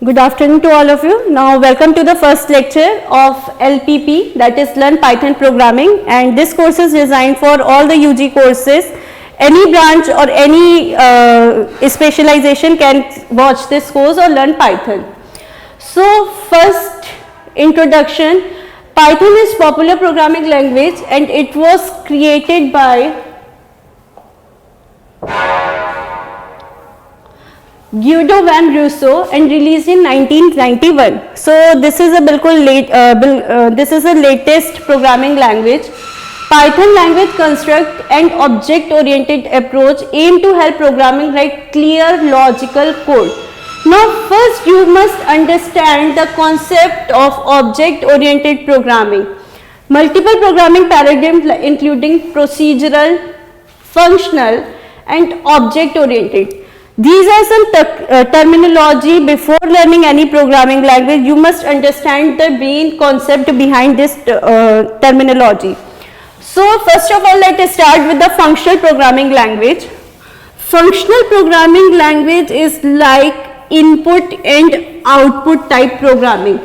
Good afternoon to all of you. Now welcome to the first lecture of LPP, that is Learn Python Programming, and this course is designed for all the UG courses. Any branch or any specialization can watch this course or learn Python. So first introduction, Python is popular programming language and it was created by Guido van Rossum and released in 1991. So this is a this is a latest programming language. Python language construct and object-oriented approach aim to help programming write clear logical code. Now first you must understand the concept of object-oriented programming. Multiple programming paradigms including procedural, functional and object-oriented. These are some terminology. Before learning any programming language, you must understand the main concept behind this terminology. So first of all, let us start with the functional programming language. Functional programming language is like input and output type programming.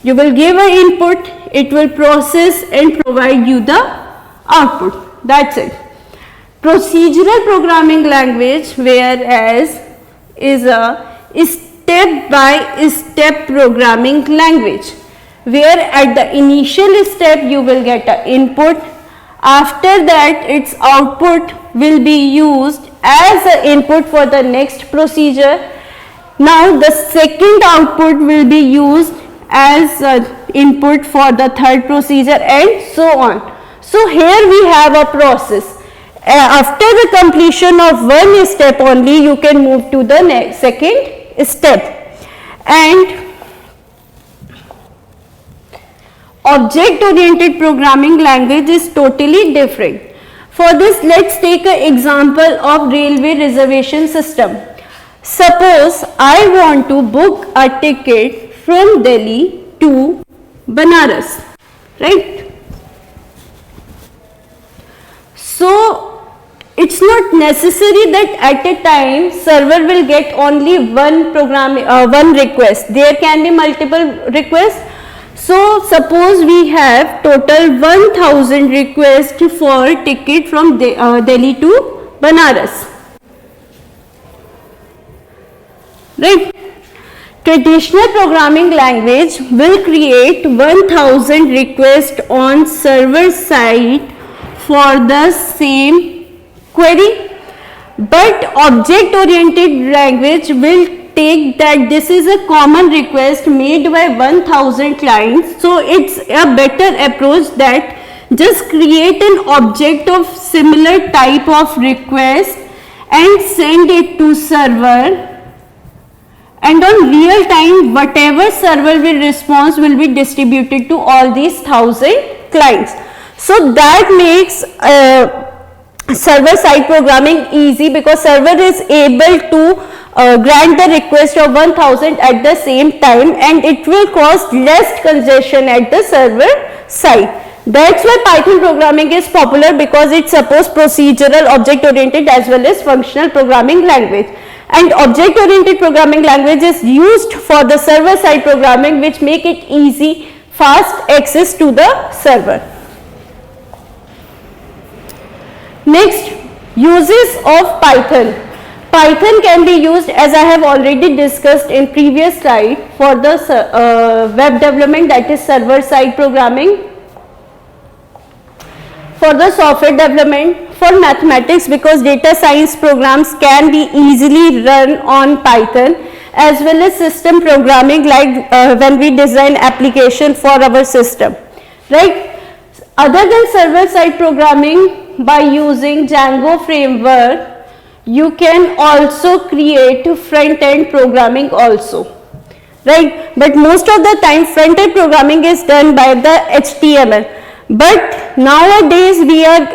You will give an input, it will process and provide you the output. That's it. Procedural programming language, whereas is a step-by-step programming language, where at the initial step you will get an input, after that its output will be used as an input for the next procedure. Now the second output will be used as an input for the third procedure and so on. So here we have a process. After the completion of one step only, you can move to the second step. And object-oriented programming language is totally different. For this, let's take an example of railway reservation system. Suppose I want to book a ticket from Delhi to Banaras, right? So it's not necessary that at a time server will get only one one request. There can be multiple requests. So suppose we have total 1000 requests for ticket from Delhi to Banaras. Right? Traditional programming language will create 1000 requests on server side for the same query, but object oriented language will take that this is a common request made by 1000 clients, so it's a better approach that just create an object of similar type of request and send it to server, and on real time whatever server will respond will be distributed to all these 1000 clients. So that makes server side programming easy, because server is able to grant the request of 1000 at the same time, and it will cause less congestion at the server side. That's why Python programming is popular, because it supports procedural, object oriented as well as functional programming language. And object oriented programming language is used for the server side programming, which make it easy, fast access to the server. Next, uses of Python. Python can be used, as I have already discussed in previous slide, for the web development, that is server side programming, for the software development, for mathematics, because data science programs can be easily run on Python, as well as system programming, like when we design application for our system, right? Other than server side programming, by using Django framework, you can also create front end programming also, right? But most of the time front end programming is done by the HTML. But nowadays we are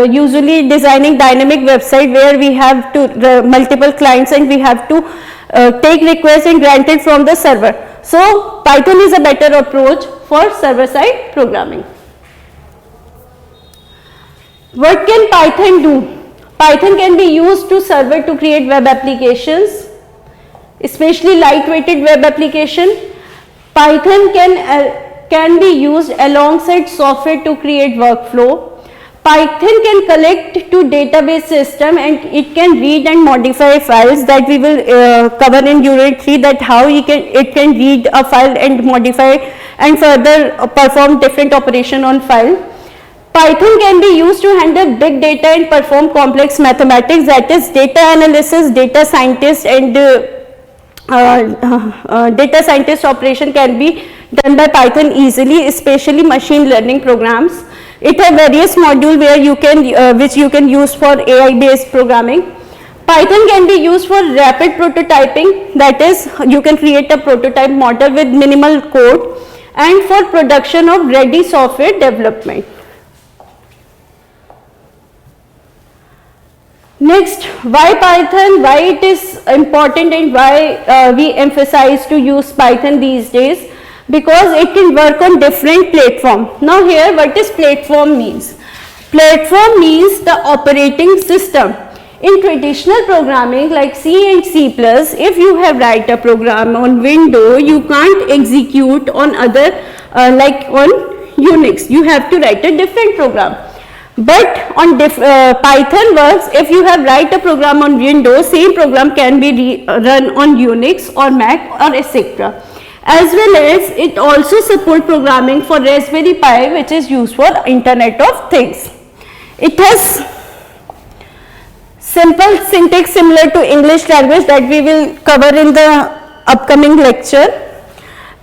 usually designing dynamic website, where we have to multiple clients and we have to take requests and grant it from the server. So Python is a better approach for server side programming. What can Python do? Python can be used to server to create web applications, especially light-weighted web application. Python can be used alongside software to create workflow. Python can collect to database system and it can read and modify files that we will cover in unit 3, that how it can read a file and modify and further perform different operation on file. Python can be used to handle big data and perform complex mathematics, that is data analysis, data scientist and data scientist operation can be done by Python easily, especially machine learning programs. It has various modules where you can which you can use for AI based programming. Python can be used for rapid prototyping, that is you can create a prototype model with minimal code, and for production of ready software development. Next, why Python, why it is important and why we emphasize to use Python these days? Because it can work on different platforms. Now here, what is platform means? Platform means the operating system. In traditional programming like C and C++, if you have write a program on Windows, you can't execute on other like on Unix. You have to write a different program. But on Python works, if you have write a program on Windows, same program can be run on Unix or Mac or etc. As well as it also support programming for Raspberry Pi, which is used for Internet of Things. It has simple syntax similar to English language that we will cover in the upcoming lecture.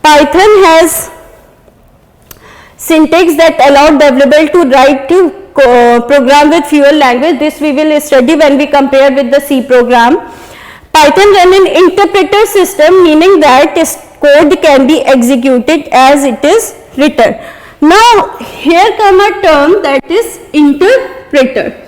Python has syntax that allow developer to write to program with fewer language. This we will study when we compare with the C program. Python run an interpreter system, meaning that its code can be executed as it is written. Now here come a term that is interpreter.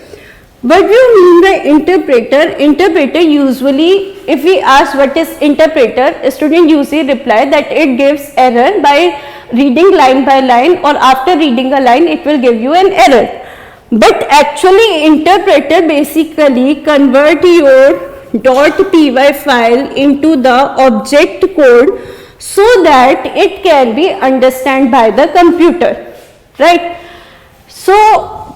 What do you mean by interpreter? Interpreter usually, if we ask what is interpreter, a student usually reply that it gives error by reading line by line, or after reading a line it will give you an error. But actually interpreter basically convert your .py file into the object code so that it can be understood by the computer, right? So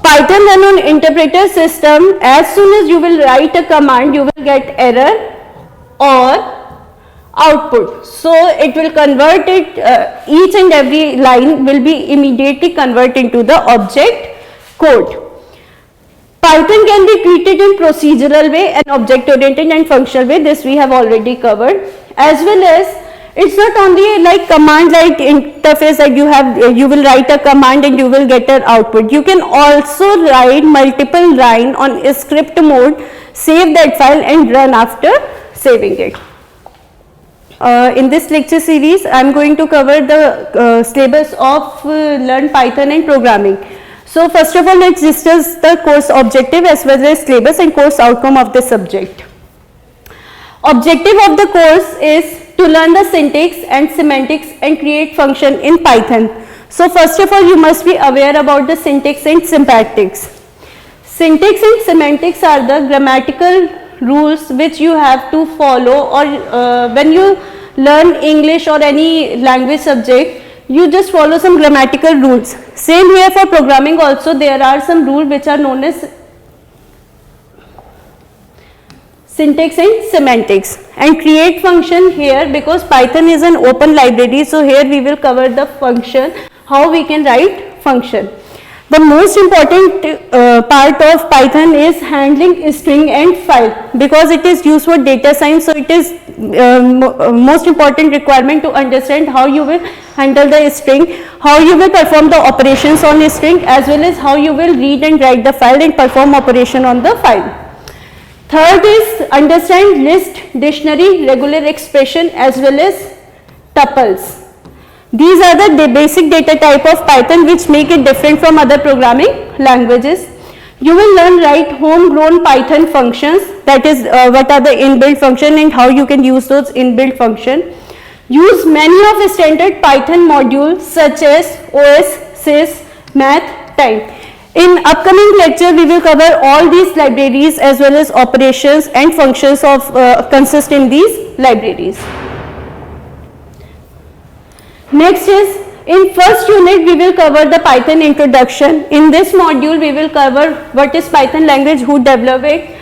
Python run on interpreter system. As soon as you will write a command, you will get error or output. So it will convert it, each and every line will be immediately converted into the object code. Python can be treated in procedural way and object oriented and functional way. This we have already covered. As well as it's not only like command like interface that you will write a command and you will get an output. You can also write multiple line on a script mode, save that file and run after saving it. In this lecture series, I am going to cover the syllabus of Learn Python and Programming. So first of all, let's discuss the course objective as well as syllabus and course outcome of the subject. Objective of the course is to learn the syntax and semantics and create function in Python. So first of all, you must be aware about the syntax and semantics. Syntax and semantics are the grammatical rules which you have to follow, or when you learn English or any language subject, you just follow some grammatical rules. Same here for programming also, there are some rules which are known as syntax and semantics. And create function here, because Python is an open library, so here we will cover the function, how we can write function. The most important part of Python is handling string and file, because it is used for data science, so it is most important requirement to understand how you will handle the string, how you will perform the operations on the string, as well as how you will read and write the file and perform operation on the file. Third is understand list, dictionary, regular expression as well as tuples. These are the basic data type of Python which make it different from other programming languages. You will learn write homegrown Python functions, that is what are the inbuilt function and how you can use those inbuilt function. Use many of the standard Python modules such as OS, sys, math, time. In upcoming lecture, we will cover all these libraries as well as operations and functions of consist in these libraries. Next is, in first unit we will cover the Python introduction. In this module we will cover what is Python language, who developed it,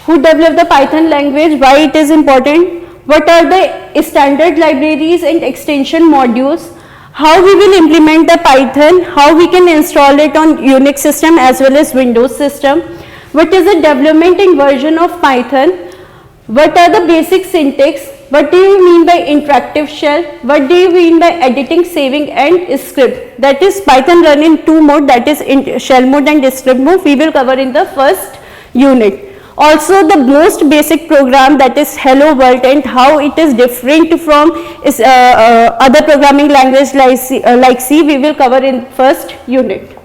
who developed the Python language, why it is important, what are the standard libraries and extension modules, how we will implement the Python, how we can install it on Unix system as well as Windows system, what is the development and version of Python, what are the basic syntax, what do you mean by interactive shell, what do you mean by editing, saving and script. That is Python run in two mode, that is in shell mode and script mode, we will cover in the first unit. Also the most basic program, that is Hello World, and how it is different from other programming language like C, we will cover in first unit.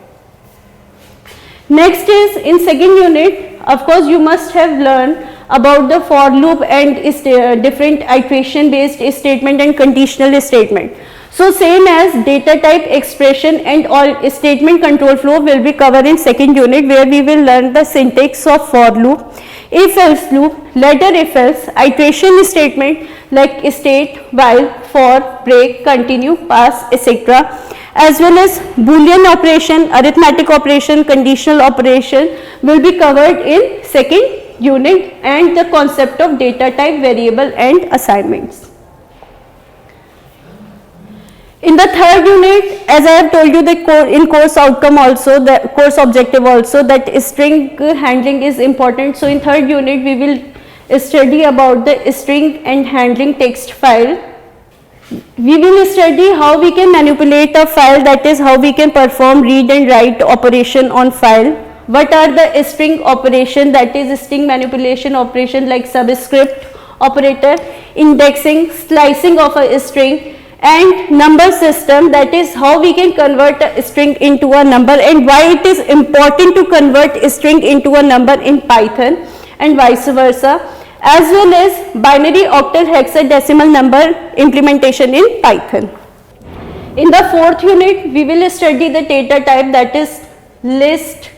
Next is, in second unit, of course you must have learned about the for loop and different iteration based statement and conditional statement. So same as data type, expression and all statement control flow will be covered in second unit, where we will learn the syntax of for loop, if else loop, ladder if else, iteration statement like state, while, for, break, continue, pass, etc. as well as Boolean operation, arithmetic operation, conditional operation will be covered in second unit, and the concept of data type, variable and assignments. In the third unit, as I have told you, in course outcome also, the course objective also, that string handling is important. So in third unit we will study about the string and handling text file. We will study how we can manipulate a file, that is how we can perform read and write operation on file. What are the string operation, that is string manipulation operation like subscript operator, indexing, slicing of a string, and number system, that is how we can convert a string into a number and why it is important to convert a string into a number in Python and vice versa, as well as binary, octal, hexadecimal number implementation in Python. In the fourth unit we will study the data type, that is list,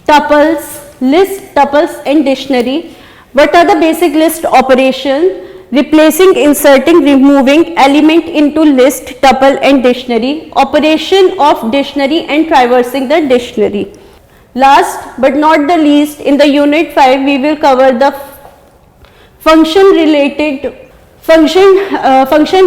tuples and dictionary. What are the basic list operation, replacing, inserting, removing element into list, tuple and dictionary, operation of dictionary and traversing the dictionary. Last but not the least, in the unit 5 we will cover the function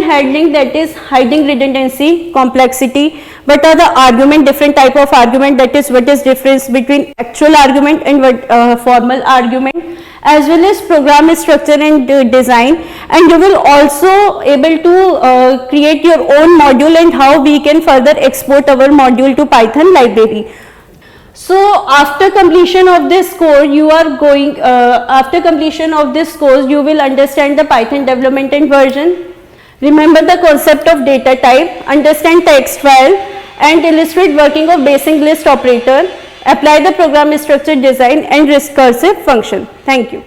handling, that is hiding redundancy, complexity, what are the argument, different type of argument, that is what is difference between actual argument and formal argument, as well as program structure and design, and you will also able to create your own module and how we can further export our module to Python library. So after completion of this course you are going, you will understand the Python development and version, remember the concept of data type, understand text file and illustrate working of basic list operator, apply the program structure design and recursive function. Thank you.